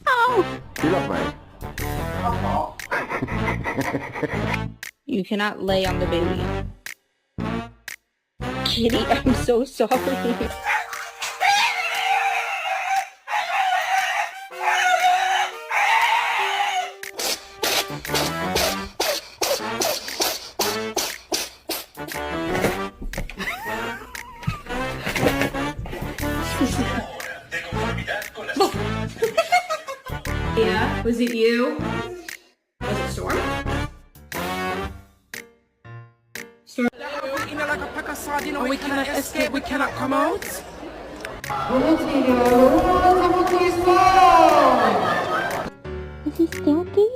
Oh! You love me. You cannot lay on the baby. Kitty, I'm so sorry. Yeah, was it you? Was it Storm? Storm. We're in like a pack of sardines, we cannot escape, we cannot come out. Is he stinky?